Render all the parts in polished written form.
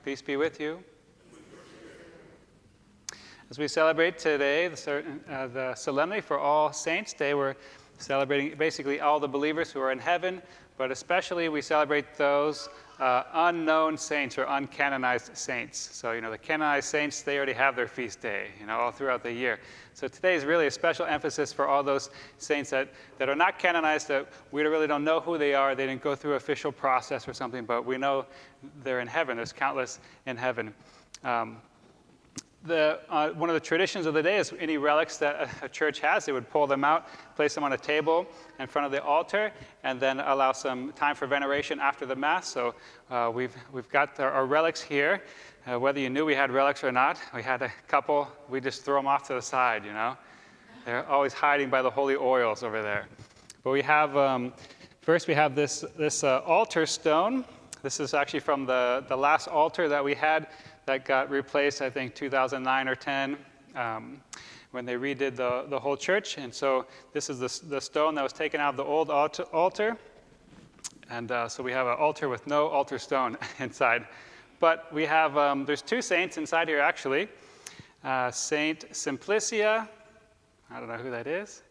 Peace be with you. As we celebrate today the Solemnity for All Saints Day, we're celebrating basically all the believers who are in heaven, but especially we celebrate those unknown saints or uncanonized saints. So, the canonized saints, they already have their feast day, all throughout the year. So today is really a special emphasis for all those saints that are not canonized, that we really don't know who they are. They didn't go through official process or something, but we know they're in heaven. There's countless in heaven. One of the traditions of the day is any relics that a church has, they would pull them out, place them on a table in front of the altar, and then allow some time for veneration after the Mass. So we've got our relics here. Whether you knew we had relics or not, we had a couple. We just throw them off to the side, They're always hiding by the holy oils over there. But we have, first we have this altar stone. This is actually from the last altar that we had that got replaced, I think, 2009 or 10, when they redid the whole church. And so this is the stone that was taken out of the old altar. And so we have an altar with no altar stone inside. But we have, there's two saints inside here, actually. Saint Simplicia, I don't know who that is.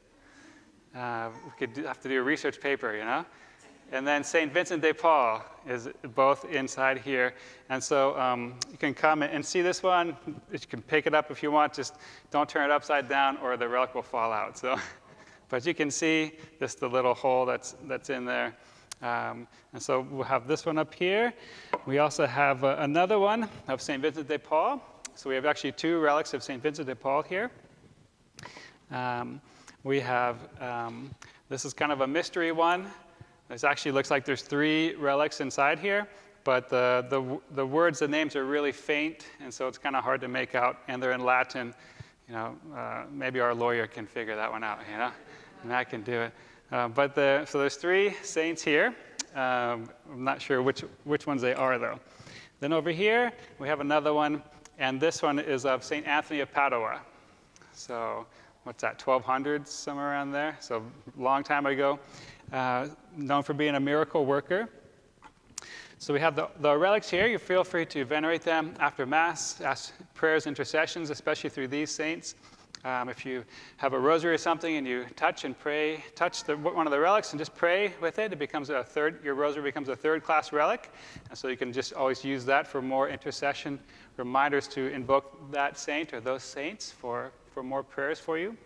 We could have to do a research paper, And then St. Vincent de Paul is both inside here. And so you can come and see this one. You can pick it up if you want. Just don't turn it upside down or the relic will fall out. So, but you can see just the little hole that's in there. And so we'll have this one up here. We also have another one of St. Vincent de Paul. So we have actually two relics of St. Vincent de Paul here. We have, this is kind of a mystery one. This actually looks like there's three relics inside here, but the words, the names are really faint, and so it's kind of hard to make out, and they're in Latin. Maybe our lawyer can figure that one out, and I can do it. So there's three saints here. I'm not sure which ones they are, though. Then over here, we have another one, and this one is of St. Anthony of Padua. So what's that, 1200s, somewhere around there? So long time ago. Known for being a miracle worker. So we have the relics here. You feel free to venerate them after Mass, ask prayers, intercessions, especially through these saints. If you have a rosary or something and you touch one of the relics and just pray with it, your rosary becomes a third-class relic. And so you can just always use that for more intercession reminders to invoke that saint or those saints for more prayers for you.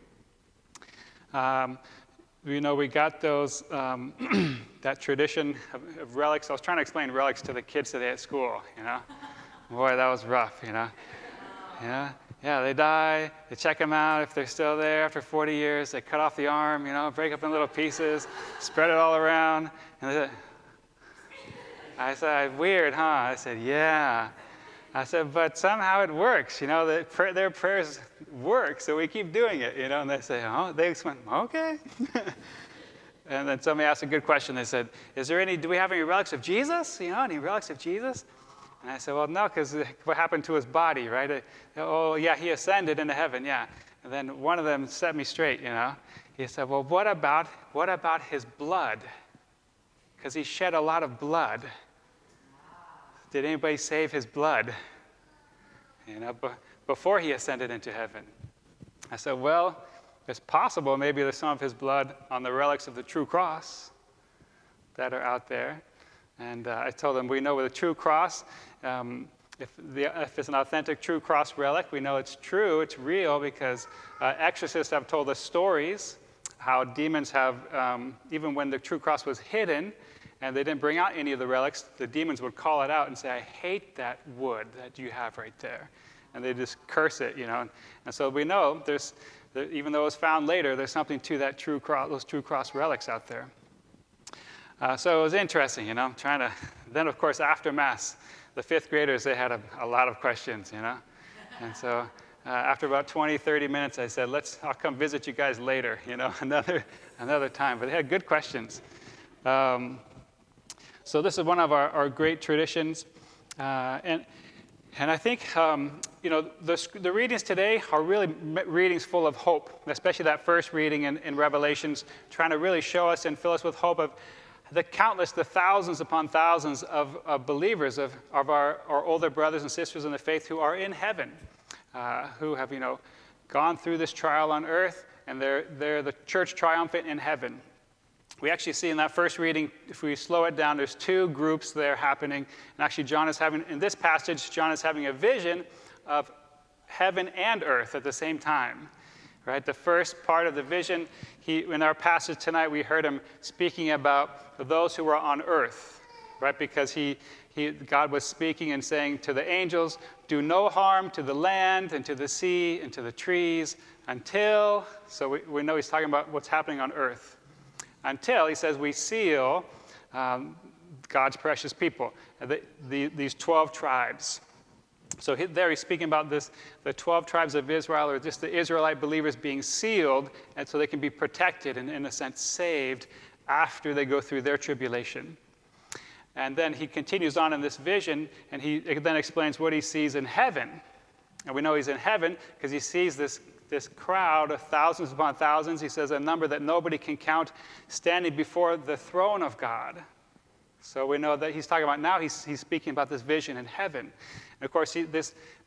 We got those, that tradition of relics. I was trying to explain relics to the kids today at school, Boy, that was rough, Yeah, they die, they check them out. If they're still there after 40 years, they cut off the arm, break up in little pieces, spread it all around. And I said, weird, huh? I said, yeah. I said, but somehow it works, their prayers work, so we keep doing it, and they say, they went, okay. And then somebody asked a good question. They said, do we have any relics of Jesus? Any relics of Jesus? And I said, well, no, because what happened to his body, right? Oh, yeah, he ascended into heaven, yeah. And then one of them set me straight, He said, well, what about his blood? Because he shed a lot of blood. Did anybody save his blood, before he ascended into heaven? I said, well, it's possible it's some of his blood on the relics of the true cross that are out there. And I told them, we know with a true cross, if it's an authentic true cross relic, we know it's true, it's real, because exorcists have told us stories how demons have, even when the true cross was hidden, and they didn't bring out any of the relics, the demons would call it out and say, I hate that wood that you have right there. And they just curse it, And so we know even though it was found later, there's something to that those true cross relics out there. So it was interesting, trying to. Then, of course, after Mass, the fifth graders, they had a lot of questions, And so after about 20, 30 minutes, I said, I'll come visit you guys later, another time. But they had good questions. So this is one of our great traditions. And I think, the readings today are really readings full of hope, especially that first reading in Revelations, trying to really show us and fill us with hope of the countless, the thousands upon thousands of believers, of our older brothers and sisters in the faith who are in heaven, who have, gone through this trial on earth, and they're the church triumphant in heaven. We actually see in that first reading, if we slow it down, there's two groups there happening. And actually, in this passage, John is having a vision of heaven and earth at the same time. Right? The first part of the vision, in our passage tonight, we heard him speaking about those who were on earth, right? Because God was speaking and saying to the angels, do no harm to the land and to the sea and to the trees until, so we know he's talking about what's happening on earth. Until, he says, we seal God's precious people, these 12 tribes. So there he's speaking about the 12 tribes of Israel, or just the Israelite believers being sealed, and so they can be protected and, in a sense, saved after they go through their tribulation. And then he continues on in this vision, and he then explains what he sees in heaven. And we know he's in heaven because he sees this crowd of thousands upon thousands. He says a number that nobody can count, standing before the throne of God. So we know that he's talking about now, he's speaking about this vision in heaven. And of course,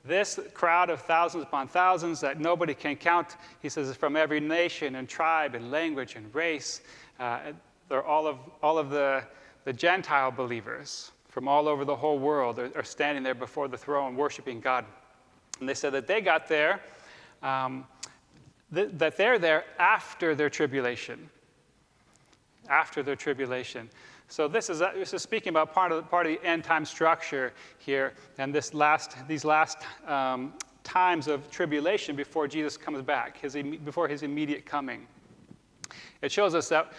this crowd of thousands upon thousands that nobody can count, he says, is from every nation and tribe and language and race. They're all of the Gentile believers from all over the whole world are standing there before the throne, worshiping God. And they said that they got there, that they're there after their tribulation. After their tribulation. So this is speaking about part of the end time structure here, and these last times of tribulation before Jesus comes back, before his immediate coming. It shows us that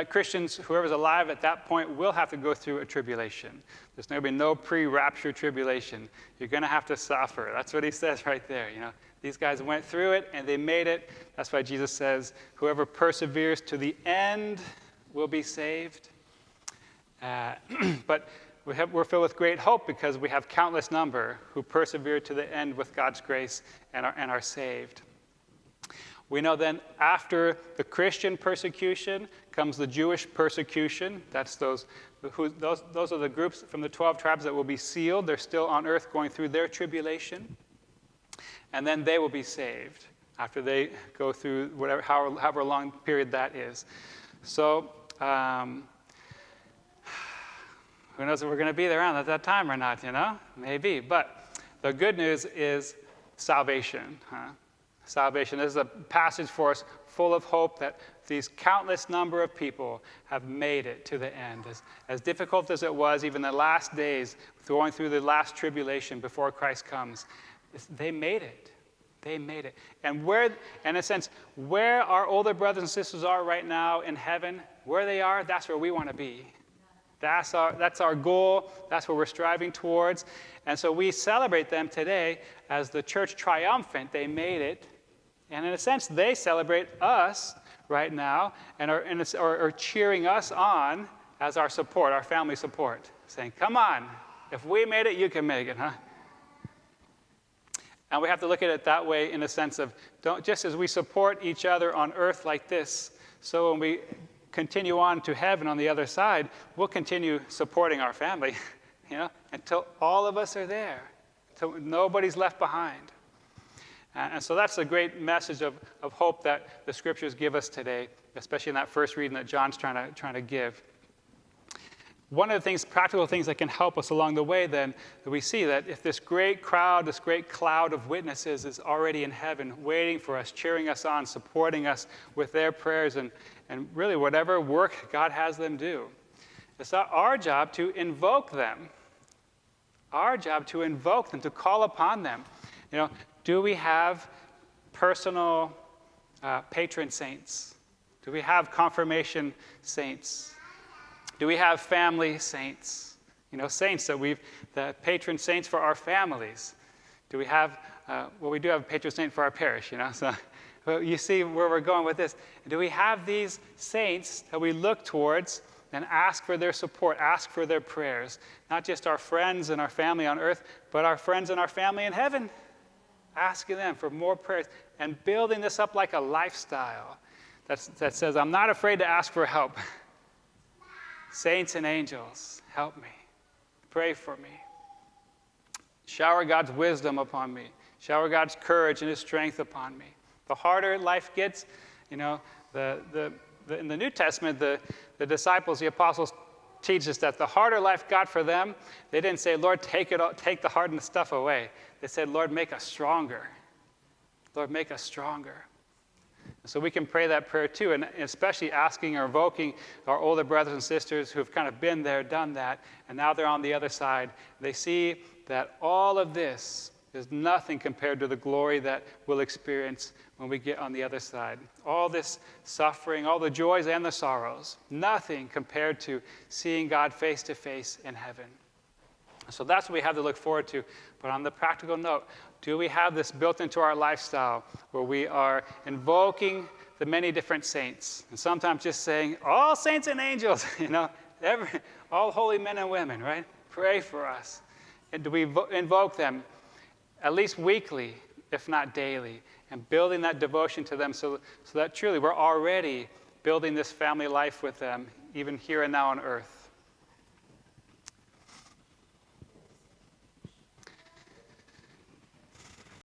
Christians, whoever's alive at that point, will have to go through a tribulation. There's going to be no pre-rapture tribulation. You're going to have to suffer. That's what he says right there. These guys went through it and they made it. That's why Jesus says, whoever perseveres to the end will be saved. But we're filled with great hope because we have countless number who persevere to the end with God's grace and are saved. We know then after the Christian persecution comes the Jewish persecution. That's those are the groups from the 12 tribes that will be sealed. They're still on earth going through their tribulation. And then they will be saved after they go through however long period that is. So who knows if we're going to be around at that time or not, Maybe. But the good news is salvation. Salvation. This is a passage for us full of hope that these countless number of people have made it to the end. As difficult as it was, even the last days, going through the last tribulation before Christ comes, they made it. They made it. And in a sense, where our older brothers and sisters are right now in heaven, where they are, that's where we want to be. That's our goal. That's what we're striving towards. And so we celebrate them today as the church triumphant. They made it. And in a sense, they celebrate us right now and are cheering us on as our support, our family support, saying, come on, if we made it, you can make it, huh? And we have to look at it that way in a sense of, just as we support each other on earth like this, so when we continue on to heaven on the other side, we'll continue supporting our family, until all of us are there, until nobody's left behind. And so that's a great message of hope that the scriptures give us today, especially in that first reading that John's trying to give. One of the practical things that can help us along the way then, that we see that if this great crowd, this great cloud of witnesses is already in heaven, waiting for us, cheering us on, supporting us with their prayers and really whatever work God has them do. It's not our job to invoke them. Our job to invoke them, to call upon them. Do we have personal patron saints? Do we have confirmation saints? Do we have family saints? Saints the patron saints for our families. Do we have, we do have a patron saint for our parish, So you see where we're going with this. Do we have these saints that we look towards and ask for their support, ask for their prayers? Not just our friends and our family on earth, but our friends and our family in heaven. Asking them for more prayers and building this up like a lifestyle that says, I'm not afraid to ask for help. Saints and angels, help me. Pray for me. Shower God's wisdom upon me. Shower God's courage and his strength upon me. The harder life gets, in the New Testament, the disciples, the apostles teach us that the harder life got for them, they didn't say, Lord, take the hard stuff away. They said, Lord, make us stronger. Lord, make us stronger. So we can pray that prayer too, and especially asking or invoking our older brothers and sisters who have kind of been there, done that, and now they're on the other side. They see that all of this is nothing compared to the glory that we'll experience when we get on the other side. All this suffering, all the joys and the sorrows, nothing compared to seeing God face to face in heaven. So that's what we have to look forward to. But on the practical note, do we have this built into our lifestyle where we are invoking the many different saints? And sometimes just saying, all saints and angels, all holy men and women, right? Pray for us. And do we invoke them at least weekly, if not daily, and building that devotion to them so that truly we're already building this family life with them, even here and now on earth.